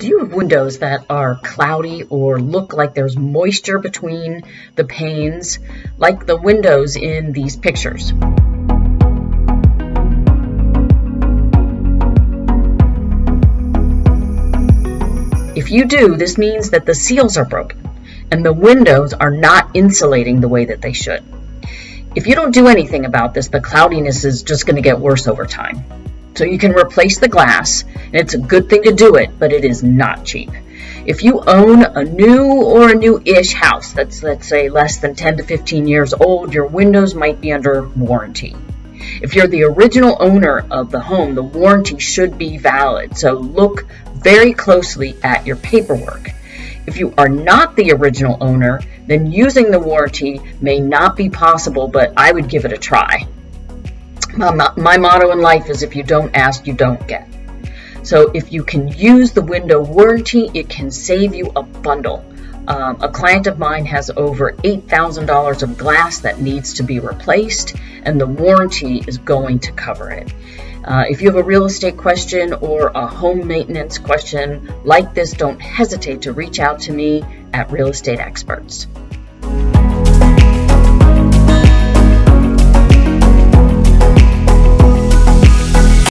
Do you have windows that are cloudy or look like there's moisture between the panes, like the windows in these pictures? If you do, this means that the seals are broken and the windows are not insulating the way that they should. If you don't do anything about this, the cloudiness is just going to get worse over time. So you can replace the glass, and it's a good thing to do it, but it is not cheap. If you own a new or a new-ish house that's, let's say, less than 10 to 15 years old, your windows might be under warranty. If you're the original owner of the home, the warranty should be valid, so look very closely at your paperwork. If you are not the original owner, then using the warranty may not be possible, but I would give it a try. My motto in life is if you don't ask, you don't get. So if you can use the window warranty, it can save you a bundle. A client of mine has over $8,000 of glass that needs to be replaced, and the warranty is going to cover it. If you have a real estate question or a home maintenance question like this, don't hesitate to reach out to me at Real Estate Experts.